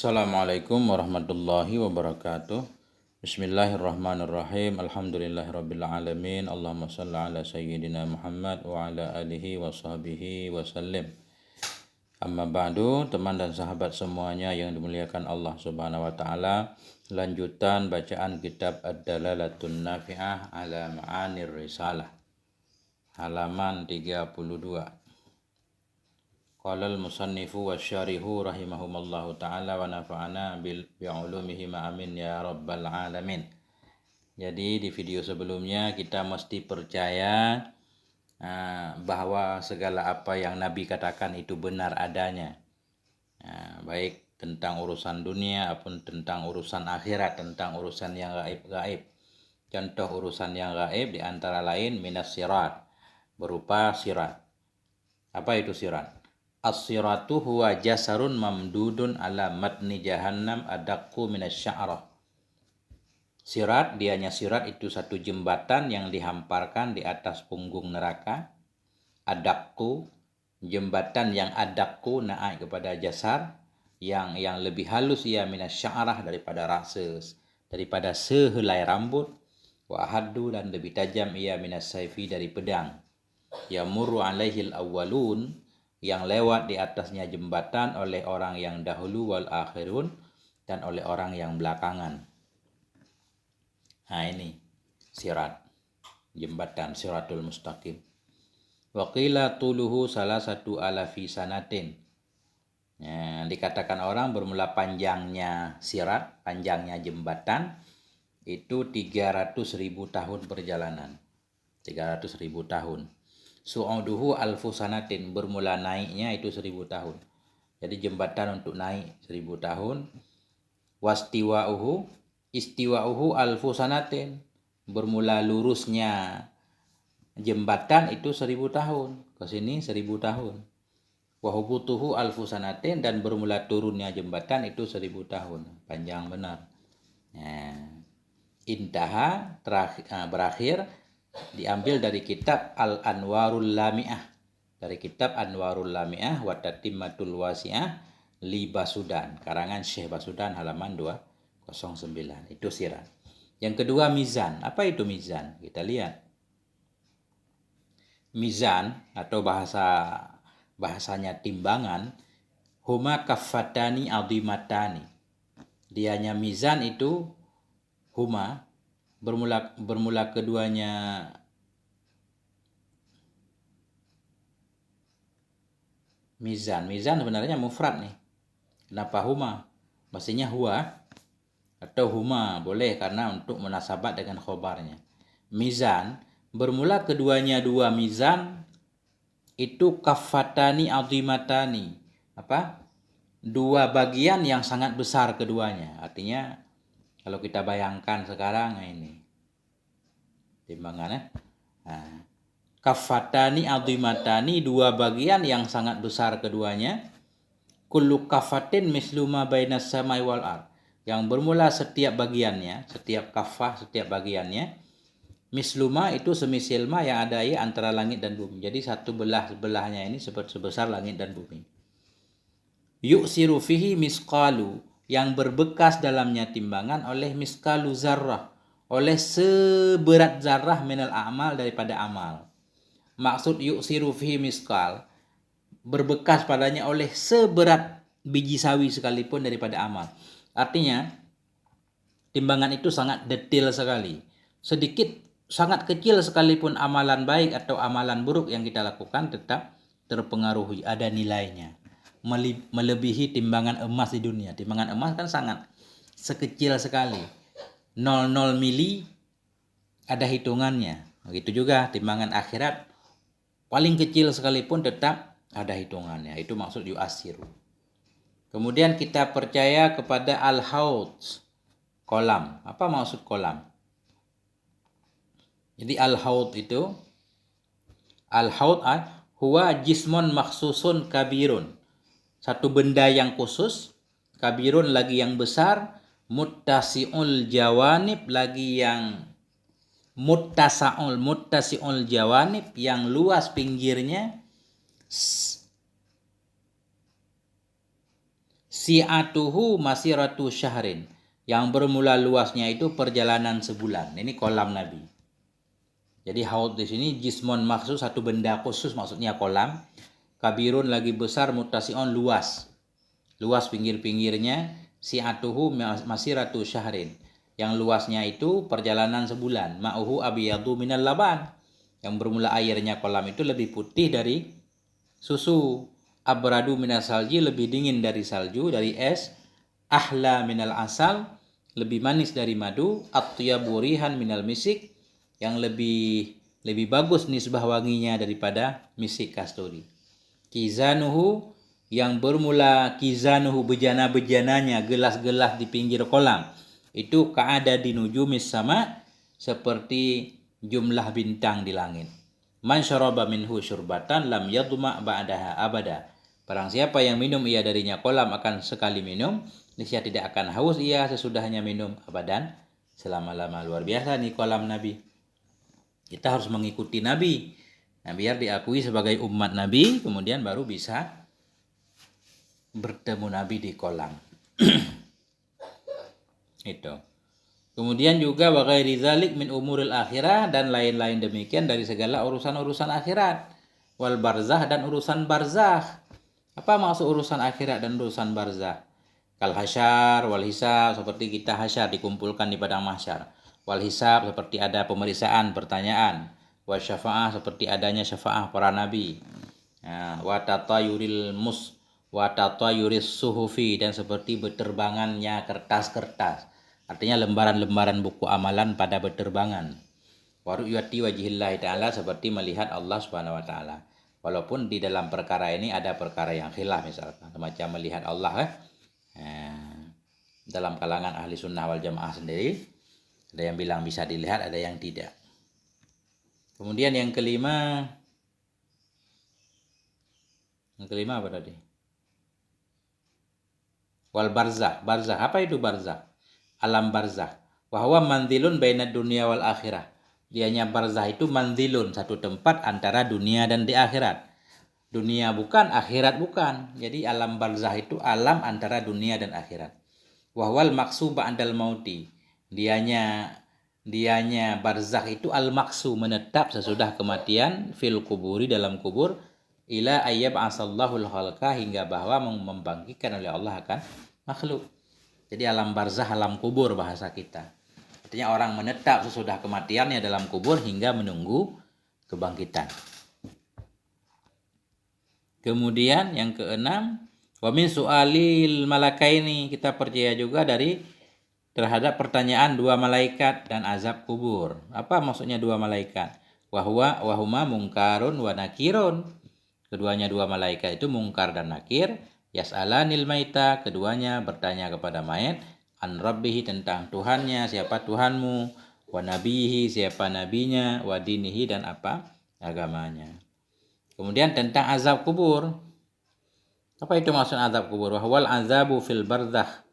Assalamualaikum warahmatullahi wabarakatuh. Bismillahirrahmanirrahim. Alhamdulillahirabbil alamin. Allahumma shalli ala sayyidina Muhammad wa ala alihi wa sahbihi wa sallim. Amma ba'du, teman dan sahabat semuanya yang dimuliakan Allah Subhanahu wa taala, lanjutan bacaan kitab Ad-Dalalatun Nafi'ah ala Ma'anir Risalah. Halaman 32. Qala al-musannifu wasyarihu rahimahumallahu ta'ala wa nafa'ana bi'ulumihi amin ya rabbal alamin. Jadi di video sebelumnya kita mesti percaya bahwa segala apa yang Nabi katakan itu benar adanya, baik tentang urusan dunia ataupun tentang urusan akhirat, tentang urusan yang gaib. Contoh urusan yang gaib di antara lain minas sirat, berupa sirat. Apa itu sirat? As-siratu huwa jasarun mamdudun ala matni jahannam adaqqu minasya'rah. Sirat, dianya sirat itu satu jembatan yang dihamparkan di atas punggung neraka. Adaqqu, jembatan yang adaqqu naik kepada jasar, yang lebih halus ia minasya'rah daripada sehelai rambut. Wa ahaddu, dan lebih tajam ia minasayfi dari pedang. Yamurru alaihil awwalun, yang lewat di atasnya jembatan oleh orang yang dahulu, wal akhirun, dan oleh orang yang belakangan. Nah ini sirat, jembatan siratul mustaqim. Wa qila tuluhu salasatu alafi sanatin. Dikatakan orang bermula panjangnya sirat, panjangnya jembatan itu 300.000 tahun perjalanan. 300.000 tahun. Su'uduhu alfu sanatin, bermula naiknya itu 1000 tahun. Jadi jembatan untuk naik 1000 tahun. Istiwa'uhu alfu sanatin, bermula lurusnya jembatan itu 1000 tahun. Ke sini 1000 tahun. Wahubutuhu alfu sanatin, dan bermula turunnya jembatan itu 1000 tahun. Panjang benar. Intaha, berakhir, diambil dari kitab Al-Anwarul Lami'ah, dari kitab Anwarul Lami'ah wa Tatimmatul Wasi'ah li Basudan, karangan Syekh Basudan, halaman 209. Itu sirat. Yang kedua mizan. Apa itu mizan? Kita lihat. Mizan atau bahasanya timbangan, huma kaffatani azimatani. Dianya mizan itu huma, bermula keduanya mizan. Mizan sebenarnya mufrad nih. Kenapa huma? Mestinya huwa atau huma, boleh karena untuk munasabat dengan khobarnya. Mizan, bermula keduanya dua mizan itu kaffatani azimatani. Apa? Dua bagian yang sangat besar keduanya. Artinya kalau kita bayangkan sekarang ini timbangannya, kaffatani azimatani, dua bagian yang sangat besar keduanya. Kullu kaffatin mislu ma bainas samai wal ard, yang bermula setiap bagiannya, setiap kaffah, setiap bagiannya, misluma itu semisil ma yang ada antara langit dan bumi. Jadi satu sebelahnya ini sebesar langit dan bumi. Yuksiru fihi misqalu, yang berbekas dalamnya timbangan oleh miskalu zarrah, oleh seberat zarrah minal a'mal, daripada amal. Maksud yuksiru fihi miskal, berbekas padanya oleh seberat biji sawi sekalipun daripada amal. Artinya timbangan itu sangat detail sekali. Sedikit, sangat kecil sekalipun amalan baik atau amalan buruk yang kita lakukan tetap terpengaruhi, ada nilainya. Melebihi timbangan emas di dunia. Timbangan emas kan sangat sekecil sekali. 00 mili ada hitungannya. Begitu juga timbangan akhirat, paling kecil sekalipun tetap ada hitungannya. Itu maksud yu'asiru. Kemudian kita percaya kepada al-haud, kolam. Apa maksud kolam? Jadi al-haud itu, al-haud huwa jismun makhsusun kabirun, satu benda yang khusus, kabirun lagi yang besar, muttasi'ul jawanib, lagi yang muttasi'ul jawanib, yang luas pinggirnya, si'atuhu masiratu syahrin, yang bermula luasnya itu perjalanan sebulan. Ini kolam Nabi. Jadi haud di sini jismon maksud satu benda khusus, maksudnya kolam. Kabirun lagi besar, mutasi'on luas. Luas pinggir-pinggirnya, si'atuhu masiratu syahrin. Yang luasnya itu perjalanan sebulan. Ma'uhu abiyadu minal laban. Yang bermula airnya kolam itu lebih putih dari susu. Abradu minal salji, lebih dingin dari salju, dari es. Ahla minal asal, lebih manis dari madu. Atyabu rihan minal misik, yang lebih bagus nisbah wanginya daripada misik kasturi. Kizanuhu, yang bermula kizanuhu bejana-bejananya, gelas-gelas di pinggir kolam itu kaada di nujumis sama, seperti jumlah bintang di langit. Man syaraba minhu syurbatan lam yadma ba'daha abada. Barang siapa yang minum ia darinya kolam akan sekali minum, niscaya tidak akan haus ia sesudahnya minum abadan selama-lama. Luar biasa nih kolam Nabi. Kita harus mengikuti Nabi. Nah, biar diakui sebagai umat Nabi, kemudian baru bisa bertemu Nabi di kolam. Itu. Kemudian juga wa ghairi dzalik min umuril akhirah, dan lain-lain demikian dari segala urusan-urusan akhirat. Wal barzah, dan urusan barzah. Apa maksud urusan akhirat dan urusan barzah? Kal hasyar wal hisab, seperti kita hasyar dikumpulkan di padang mahsyar. Wal hisab, seperti ada pemeriksaan, pertanyaan. Wa syafa'ah, seperti adanya syafa'ah para nabi. Wa tatayuris suhufi, dan seperti berterbangannya kertas-kertas. Artinya lembaran-lembaran buku amalan pada berterbangan. Wa ru'yati wajhillahi ta'ala, seperti melihat Allah Subhanahu wa taala. Walaupun di dalam perkara ini ada perkara yang khilaf, misalkan semacam melihat Allah dalam kalangan ahli sunnah wal jamaah sendiri, ada yang bilang bisa dilihat, ada yang tidak. Kemudian yang kelima apa tadi? Wal barzah. Barzah, apa itu barzah? Alam barzah. Wa huwa manzilun bainad dunya wal akhirah. Dianya barzah itu manzilun, satu tempat antara dunia dan di akhirat. Dunia bukan, akhirat bukan. Jadi alam barzah itu alam antara dunia dan akhirat. Wa huwal maqsu ba'dal mauti. Dianya barzakh itu al-maksu, menetap sesudah kematian, fil kuburi, dalam kubur, ila ayyab asallahul khalqa, hingga bahwa membangkitkan oleh Allah akan makhluk. Jadi alam barzakh, alam kubur bahasa kita. Artinya orang menetap sesudah kematiannya dalam kubur hingga menunggu kebangkitan. Kemudian yang keenam, wa min su'alil malakaini, kita percaya juga terhadap pertanyaan dua malaikat dan azab kubur. Apa maksudnya dua malaikat? Wahuma mungkarun wa nakirun. Keduanya dua malaikat itu mungkar dan nakir. Yas'alanil maita, keduanya bertanya kepada mayat, an rabbihi, tentang Tuhannya, siapa Tuhanmu, wa nabihi, siapa nabinya, wa dinihi, dan apa agamanya. Kemudian tentang azab kubur. Apa itu maksud azab kubur? Wahwal azabu fil barzakh.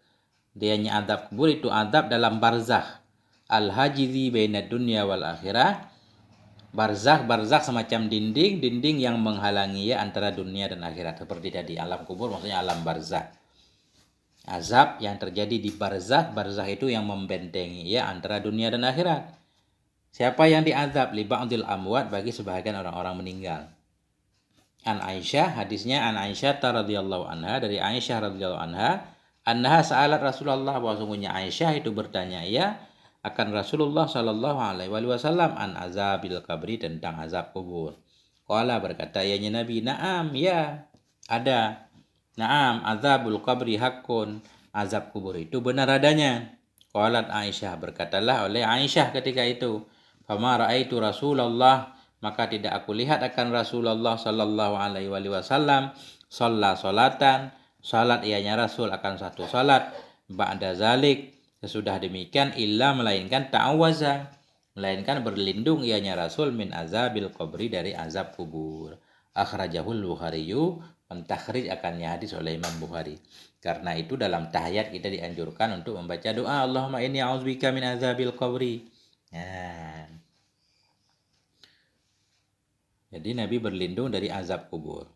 Dianya azab kubur itu azab dalam barzakh. Al-hajizi bainad dunya wal akhirah. Barzakh semacam dinding yang menghalangi ya antara dunia dan akhirat. Seperti tadi alam kubur maksudnya alam barzakh. Azab yang terjadi di barzakh itu yang membentengi ya antara dunia dan akhirat. Siapa yang diazab? Li ba'dil amwat, bagi sebahagian orang-orang meninggal. An Aisyah, hadisnya an Aisyah radhiyallahu anha, dari Aisyah radhiyallahu anha, annaha sa'alat Rasulullah, bahwa sungguhnya Aisyah itu bertanya ya akan Rasulullah sallallahu alaihi wasallam an azabil kabri, tentang azab kubur. Qala, berkata ya Nabi, na'am, ya ada. Na'am, azabul kabri hakun, azab kubur itu benar adanya. Qalat Aisyah, berkatalah oleh Aisyah ketika itu, fama ra'aitu Rasulullah, maka tidak aku lihat akan Rasulullah sallallahu alaihi wasallam salatan, salat ianya Rasul akan satu salat, ba'da zalik, sesudah demikian, illa, melainkan ta'awaza, melainkan berlindung ianya Rasul min azabil qabri, dari azab kubur. Akhrajahul Bukhariyu, mentakhrij akannya hadis oleh Imam Bukhari. Karena itu dalam tahiyat kita dianjurkan untuk membaca doa Allahumma inni a'udzubika min azabil qabri. Jadi Nabi berlindung dari azab kubur.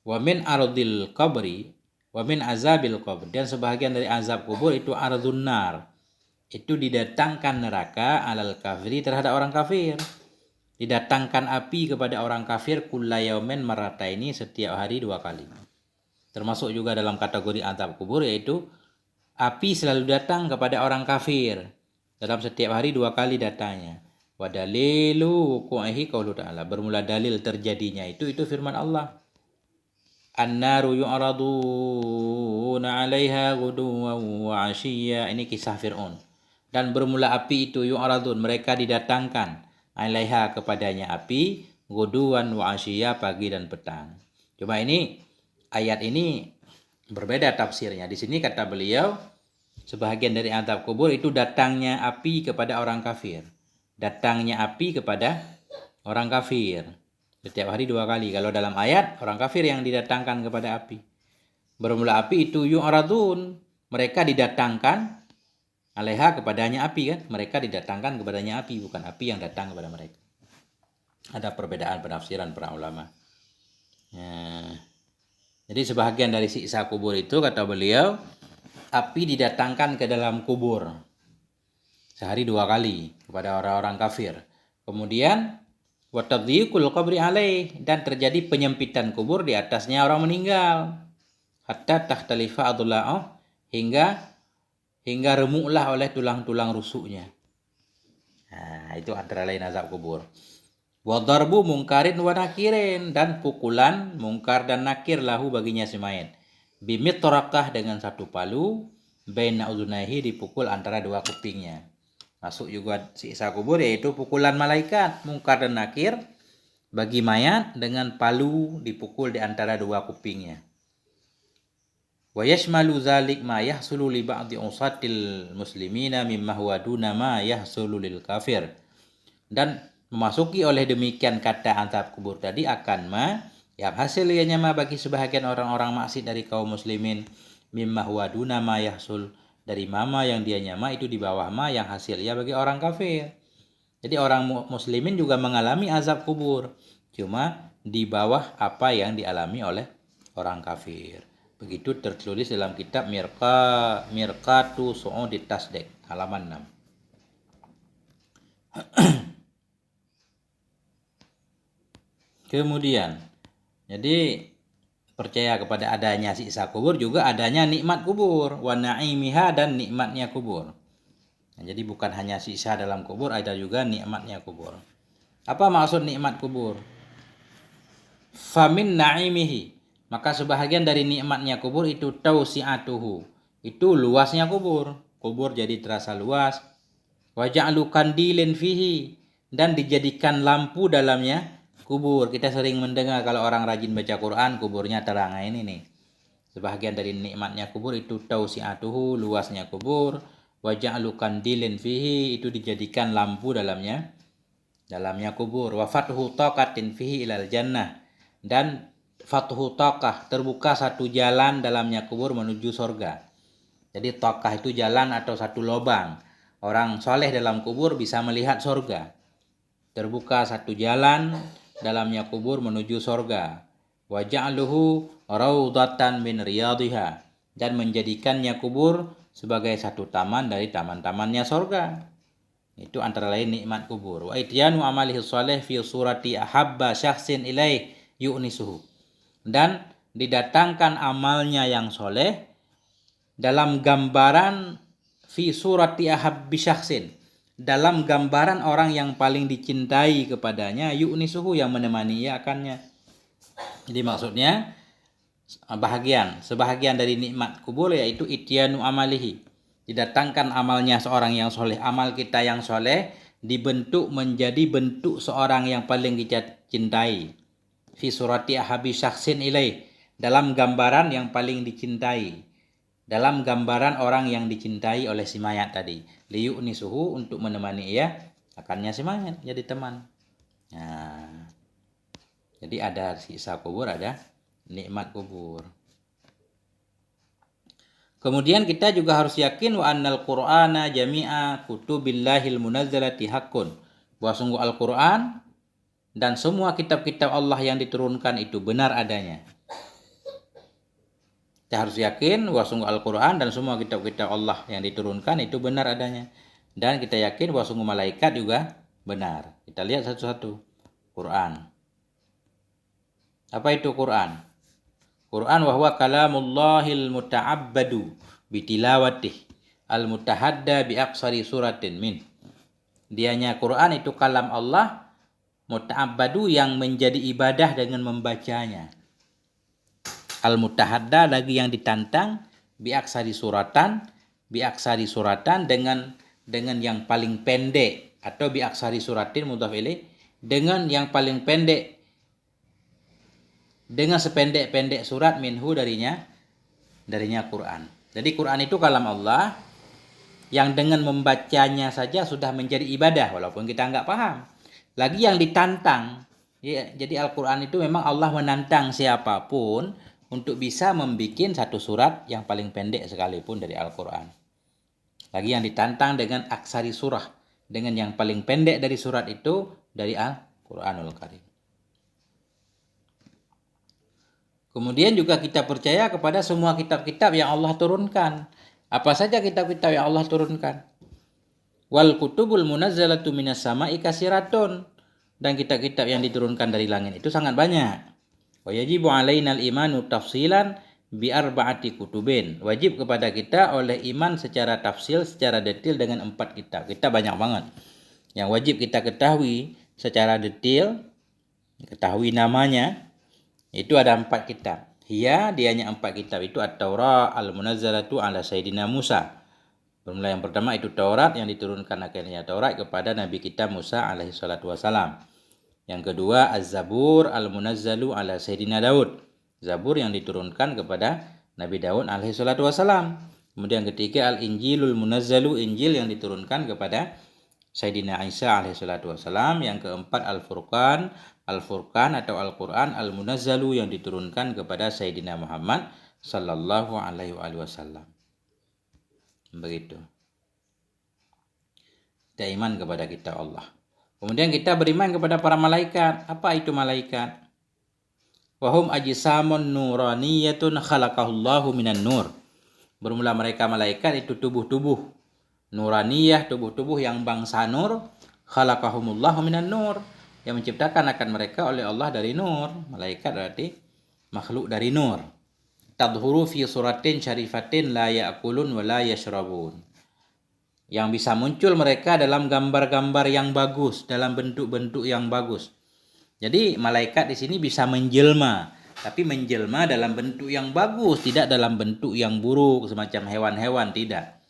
Wa min ardil qabri wa min azabil qabr, dan sebahagian dari azab kubur itu ardun nar, itu didatangkan neraka alal kafiri, terhadap orang kafir. Didatangkan api kepada orang kafir kullayaumen marataini, setiap hari 2 kali. Termasuk juga dalam kategori azab kubur, yaitu api selalu datang kepada orang kafir dalam setiap hari 2 kali datangnya. Wa dalilu wuqu'ihi qaulu ta'ala, bermula dalil terjadinya itu firman Allah. An-naru yu'raduna 'alaiha ghuduwan wa 'ashiyya, ini kisah Fir'aun. Dan bermula api itu yu'radun, mereka didatangkan, 'alaiha, kepadanya api, ghuduwan wa 'ashiyya, pagi dan petang. Cuma ini ayat ini berbeda tafsirnya. Di sini kata beliau, sebahagian dari azab kubur itu datangnya api kepada orang kafir. Datangnya api kepada orang kafir setiap hari 2 kali. Kalau dalam ayat, orang kafir yang didatangkan kepada api. Bermula api itu yu'radun, mereka didatangkan, alaiha, kepadanya api kan. Mereka didatangkan kepadanya api, bukan api yang datang kepada mereka. Ada perbedaan penafsiran para ulama. Jadi sebahagian dari siksa kubur itu, kata beliau, api didatangkan ke dalam kubur sehari 2 kali kepada orang-orang kafir. Kemudian wa tadyiqul qabri alaih, dan terjadi penyempitan kubur di atasnya orang meninggal. Hatta takhtalifa adla'ah, hingga remuklah oleh tulang-tulang rusuknya. Nah, itu antara lain azab kubur. Wa darbu mungkarin wa nakirin, dan pukulan mungkar dan nakir lahu baginya si mayit. Bimitraqah, dengan satu palu, baina udunaihi, dipukul antara 2 kupingnya. Masuk juga siksa kubur, yaitu pukulan malaikat mungkar dan nakir bagi mayat dengan palu dipukul di antara 2 kupingnya. Wa yashmalu dzalik ma yahsulu li ba'dhi usatil muslimina mimma huwa duna ma yahsulu lil kafir. Dan memasuki oleh demikian kata azab kubur tadi akan yang hasilnya bagi sebahagian orang-orang maksiat dari kaum muslimin, mimma huwa duna ma yahsul, dari mama yang dia nyama itu di bawah ma yang hasilnya bagi orang kafir. Jadi orang muslimin juga mengalami azab kubur, cuma di bawah apa yang dialami oleh orang kafir. Begitu tertulis dalam kitab Mirqatu Su'udit Tasdek, halaman 6. Kemudian, jadi percaya kepada adanya siksa kubur, juga adanya nikmat kubur, wa na'imiha, dan nikmatnya kubur. Nah, jadi bukan hanya siksa dalam kubur, ada juga nikmatnya kubur. Apa maksud nikmat kubur? Famin na'imihi, maka sebahagian dari nikmatnya kubur itu tausi'atuhu, itu luasnya kubur. Kubur jadi terasa luas. Wa ja'alu kandilin fihi, dan dijadikan lampu dalamnya kubur. Kita sering mendengar kalau orang rajin baca Quran, kuburnya terang. Ini nih, sebahagian dari nikmatnya kubur itu tausi'atuhu, luasnya kubur. Wa ja'alu kandilin fihi, itu dijadikan lampu dalamnya kubur. Wa fathu taqatin fihi ilal jannah, dan fathu taqah, terbuka satu jalan dalamnya kubur menuju surga. Jadi taqah itu jalan atau satu lubang. Orang soleh dalam kubur bisa melihat surga. Terbuka satu jalan dalamnya kubur menuju surga. Wa ja'aluhu raudatan min riyadhiha, dan menjadikannya kubur sebagai satu taman dari taman-tamannya surga. Itu antara lain nikmat kubur. Wa ityanu amalihi shalih fi surati ahabba syakhsin ilaih yu'nisuhu, dan didatangkan amalnya yang soleh dalam gambaran fi surati ahabbi syakhsin, dalam gambaran orang yang paling dicintai kepadanya, yu'nisuhu, yang menemani ia akannya. Jadi maksudnya sebahagian dari nikmat kubur yaitu ityanu amalihi, didatangkan amalnya seorang yang soleh. Amal kita yang soleh dibentuk menjadi bentuk seorang yang paling kita cintai. Fi surati ahabi syakhsin ilaih, dalam gambaran yang paling dicintai, dalam gambaran orang yang dicintai oleh si mayat tadi. Liyu'nisuhu, untuk menemani ia akannya si mayat, jadi teman. Nah, jadi ada siksa kubur, ada nikmat kubur. Kemudian kita juga harus yakin wa annal qur'ana jami'a kutubillahil munazzalati haqqun, bahwa sungguh Al-Qur'an dan semua kitab-kitab Allah yang diturunkan itu benar adanya. Kita harus yakin bahwa sungguh Al-Quran dan semua kitab-kitab Allah yang diturunkan itu benar adanya. Dan kita yakin bahwa sungguh malaikat juga benar. Kita lihat satu-satu. Quran. Apa itu Quran? Quran wa huwa kalamullahil muta'abbadu bitilawatih al-mutahadda bi aqsari suratin min. Dianya Quran itu kalam Allah muta'abbadu yang menjadi ibadah dengan membacanya. Al-mutahadda lagi yang ditantang biaksari suratan dengan yang paling pendek, atau biaksari suratin mudhaf ilaih, dengan yang paling pendek, dengan sependek-pendek surat minhu darinya Quran. Jadi Quran itu kalam Allah yang dengan membacanya saja sudah menjadi ibadah walaupun kita nggak paham. Lagi yang ditantang. Ya, jadi Al-Quran itu memang Allah menantang siapapun untuk bisa membuat satu surat yang paling pendek sekalipun dari Al-Quran. Lagi yang ditantang dengan aksari surah, dengan yang paling pendek dari surat itu dari Al-Quranul Karim. Kemudian juga kita percaya kepada semua kitab-kitab yang Allah turunkan. Apa saja kitab-kitab yang Allah turunkan? Wal kutubul munazzalatu minas sama'i kasiratun. Dan kitab-kitab yang diturunkan dari langit itu sangat banyak. Wa yajibu alainal imanu tafsilan bi arba'ati kutubin. Wajib kepada kita oleh iman secara tafsil, secara detail dengan 4 kitab. Kita banyak banget. Yang wajib kita ketahui secara detail, ketahui namanya, itu ada 4 kitab. Dianya 4 kitab itu At-Taurat al-munazzalatu ala Sayyidina Musa. Bermula yang pertama itu Taurat yang diturunkan akhirnya Taurat kepada Nabi kita Musa alaihi salatu wasalam. Yang kedua Az-Zabur al-munazzalu ala Sayyidina Daud. Zabur yang diturunkan kepada Nabi Daud alaihi salatu wasalam. Kemudian ketiga Al-Injilul munazzalu, Injil yang diturunkan kepada Sayyidina Isa alaihi salatu wasalam. Yang keempat Al-Furqan atau Al-Quran al-munazzalu yang diturunkan kepada Sayyidina Muhammad sallallahu alaihi wasallam. Begitu. Kita iman kepada kitab Allah. Kemudian kita beriman kepada para malaikat. Apa itu malaikat? Wahum ajsamun nuraniyatun khalaqahullahu minan nur. Bermula mereka malaikat itu tubuh-tubuh nuraniyah, tubuh-tubuh yang bangsa nur. Khalaqahumullahu minan nur, yang menciptakan akan mereka oleh Allah dari nur. Malaikat berarti makhluk dari nur. Tadhuru fi suratin syarifatin la ya'kulun wa la yashrabun. Yang bisa muncul mereka dalam gambar-gambar yang bagus, dalam bentuk-bentuk yang bagus. Jadi malaikat di sini bisa menjelma, tapi menjelma dalam bentuk yang bagus, tidak dalam bentuk yang buruk semacam hewan-hewan, tidak.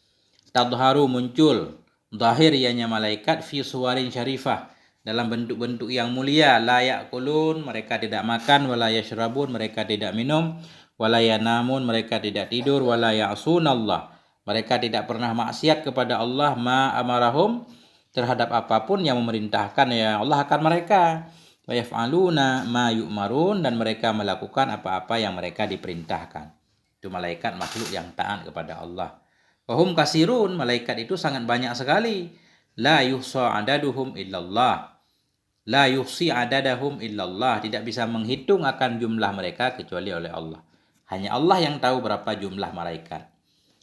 Tadharu muncul, zahir ianya malaikat fi suwarin syarifah, dalam bentuk-bentuk yang mulia. La ya'kulun, mereka tidak makan, wala yashrabun, mereka tidak minum, wala yanamun, mereka tidak tidur, wala ya'sunallah, mereka tidak pernah maksiat kepada Allah, ma amarahum, terhadap apapun yang memerintahkan ya Allah akan mereka. Wa yaf'aluna ma yu'marun, dan mereka melakukan apa-apa yang mereka diperintahkan. Itu malaikat makhluk yang taat kepada Allah. Wa hum kasirun, malaikat itu sangat banyak sekali. La yuhsa adaduhum illallah. La yuhsi adadahum illallah, tidak bisa menghitung akan jumlah mereka kecuali oleh Allah. Hanya Allah yang tahu berapa jumlah malaikat.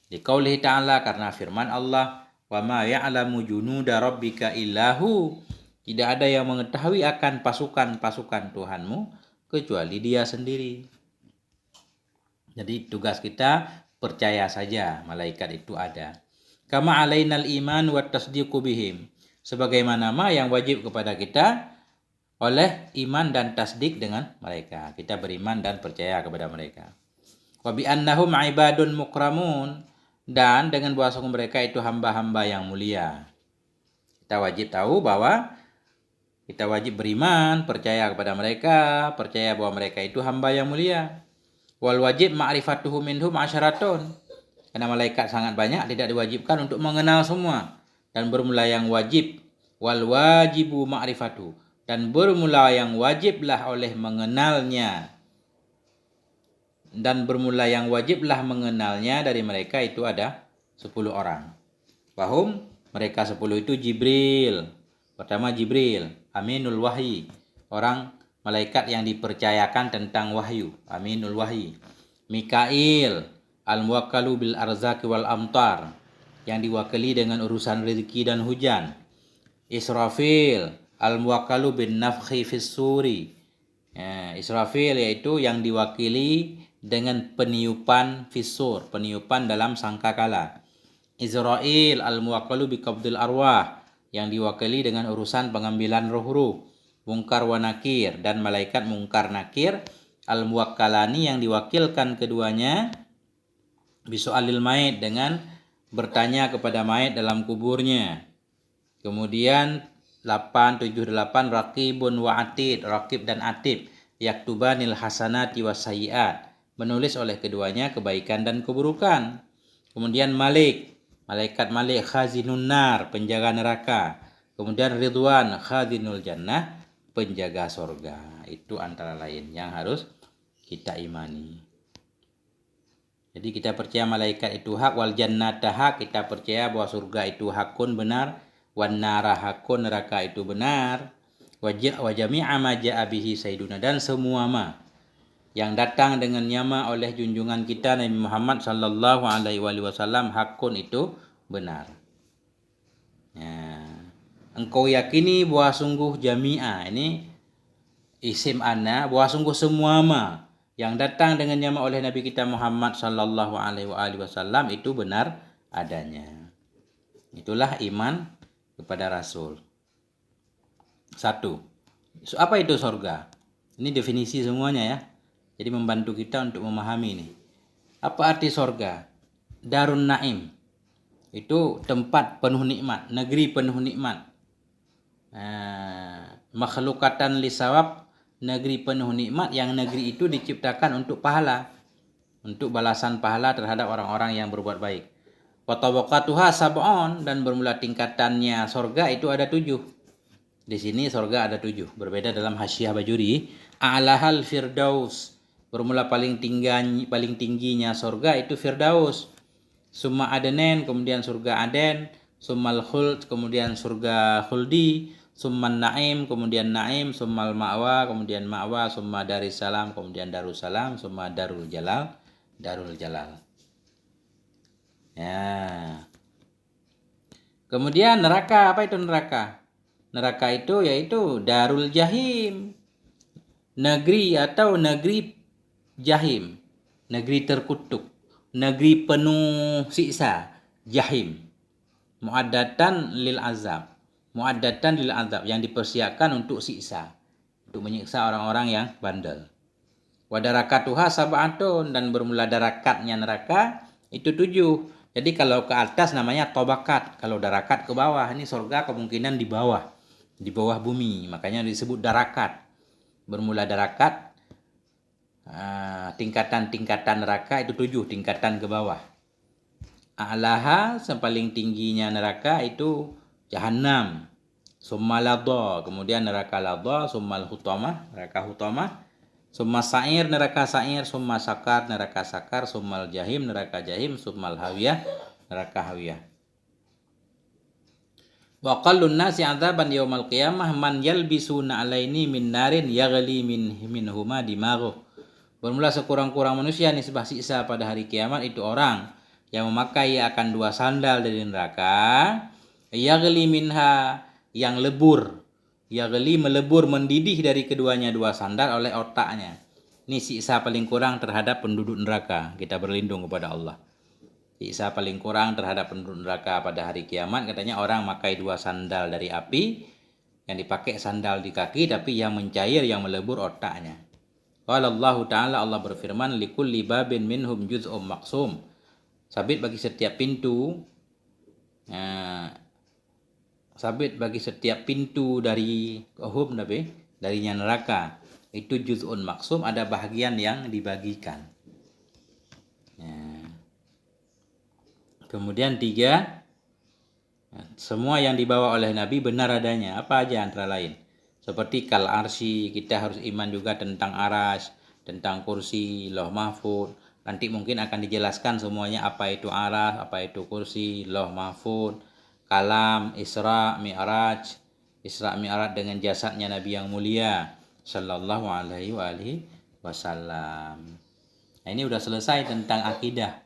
Di qaulihi ta'ala, karena firman Allah, wa ma ya'lamu junuda rabbika illahu, tidak ada yang mengetahui akan pasukan-pasukan Tuhanmu kecuali Dia sendiri. Jadi tugas kita percaya saja malaikat itu ada. Kama alainal iman wa tasdiqu bihim, sebagaimana yang wajib kepada kita oleh iman dan tasdik dengan mereka. Kita beriman dan percaya kepada mereka. Wa bi annahum ibadun mukramun, dan dengan bahwa mereka itu hamba-hamba yang mulia. Kita wajib tahu bahwa kita wajib beriman, percaya kepada mereka, percaya bahwa mereka itu hamba yang mulia. Wal wajib ma'rifatuhu minhum asyaratun, karena malaikat sangat banyak, tidak diwajibkan untuk mengenal semua. Dan bermula yang wajib, wal wajibu ma'rifatuhu, dan bermula yang wajiblah oleh mengenalnya. Dan bermula yang wajiblah mengenalnya dari mereka itu ada 10 orang. Wahum, mereka 10 itu Jibril. Pertama Jibril, Aminul Wahyi, orang malaikat yang dipercayakan tentang wahyu, Aminul Wahyi. Mikail al-muwakkalu bil arzaki wal amtar, yang diwakili dengan urusan rezeki dan hujan. Israfil al-muwakkalu bin nafkhi fis suri. Israfil yaitu yang diwakili dengan peniupan fisur, peniupan dalam sangkakala. Izrail al-muwakkalu bi qabdil arwah, yang diwakili dengan urusan pengambilan roh-roh. Mungkar wa nakir, dan malaikat mungkar nakir al-muwakkalani, yang diwakilkan keduanya bisu'alil mayit, dengan bertanya kepada mayit dalam kuburnya. Kemudian 878 raqibun wa atid, raqib dan atid, yaktubanil hasanati wasayyiat, menulis oleh keduanya kebaikan dan keburukan. Kemudian Malik, malaikat Malik khazinun nar, penjaga neraka. Kemudian Ridwan khazinul jannah, penjaga sorga. Itu antara lain yang harus kita imani. Jadi kita percaya malaikat itu hak, wal jannata hak, kita percaya bahwa surga itu hakun benar, wan nara hakun, neraka itu benar, wa jami'a ma ja'a bihi sayyiduna, dan semua ma yang datang dengan nyama oleh junjungan kita Nabi Muhammad sallallahu alaihi wasallam hakun, itu benar. Ya. Engkau yakini bahwa sungguh jami'a, ini isim anna, bahwa sungguh semua ma yang datang dengan nyama oleh Nabi kita Muhammad sallallahu alaihi wasallam itu benar adanya. Itulah iman kepada Rasul. 1. Apa itu sorga? Ini definisi semuanya ya. Jadi membantu kita untuk memahami ini. Apa arti sorga? Darun Naim. Itu tempat penuh nikmat, negeri penuh nikmat. Makhlukatan lisawab, negeri penuh nikmat, yang negeri itu diciptakan untuk pahala, untuk balasan pahala terhadap orang-orang yang berbuat baik. Wa tabaqatuha sab'un, dan bermula tingkatannya sorga itu ada 7. Di sini sorga ada 7, berbeda dalam Hasyiah Bajuri. A'lahal firdaus, bermula paling tingginya sorga itu firdaus. Summa adenen, kemudian surga Aden. Summal khuld, kemudian surga khuldi. Summan naim, kemudian naim. Summal ma'wa, kemudian ma'wa. Summa darissalam, kemudian darussalam. Summa darul jalal, darul jalal. Ya. Kemudian neraka, apa itu neraka? Neraka itu yaitu darul jahim, negeri atau negeri jahim, negeri terkutuk, negeri penuh siksa, jahim. Mu'addatan lil azab, mu'addatan lil azab, yang dipersiapkan untuk siksa, untuk menyiksa orang-orang yang bandel. Wa darakatuha sab'atun, dan bermula darakatnya neraka itu 7. Jadi kalau ke atas namanya tobakat, kalau darakat ke bawah, ini surga kemungkinan di bawah bumi, makanya disebut darakat. Bermula darakat, tingkatan-tingkatan neraka itu 7 tingkatan ke bawah. A'laha, sepaling tingginya neraka itu Jahannam. Summa ladha, kemudian neraka ladha. Summal hutamah, neraka hutamah. Summa sa'ir, neraka sa'ir. Summa sakar, neraka sakar. Summal jahim, neraka jahim. Summal hawiyah, neraka hawiyah. Wa qallun nasi 'adzaban yaumal qiyamah man yalbisuna 'alaini min narin yaghli minhuma dimaghuh. Bermula sekurang-kurang manusia nisbah siksa pada hari kiamat itu orang yang memakai akan 2 sandal dari neraka, yaghli minha, yang lebur, yaghli melebur, mendidih dari keduanya 2 sandal oleh otaknya. Ini siksa paling kurang terhadap penduduk neraka. Kita berlindung kepada Allah. Siksa paling kurang terhadap penduduk neraka pada hari kiamat, katanya orang memakai 2 sandal dari api, yang dipakai sandal di kaki, tapi yang mencair, yang melebur otaknya. Qala Allah Ta'ala, Allah berfirman, likulli babin minhum juz'um maqsum. Sabit bagi setiap pintu, sabit bagi setiap pintu dari darinya neraka itu juz'un maksum, ada bahagian yang dibagikan. Kemudian 3, semua yang dibawa oleh Nabi benar adanya. Apa aja antara lain? Seperti kal arsy, kita harus iman juga tentang arsy, tentang kursi, lauh mahfud. Nanti mungkin akan dijelaskan semuanya, apa itu arsy, apa itu kursi, lauh mahfud, kalam, Isra, Mi'raj. Isra Mi'raj dengan jasadnya Nabi yang mulia sallallahu alaihi wasallam. Nah, ini udah selesai tentang akidah.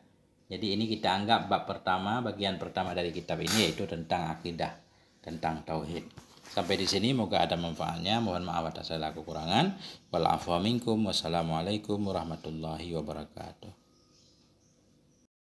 Jadi ini kita anggap bab pertama, bagian pertama dari kitab ini yaitu tentang akidah, tentang tauhid. Sampai di sini moga ada manfaatnya. Mohon maaf atas segala kekurangan. Wal afwa minkum. Wassalamualaikum warahmatullahi wabarakatuh.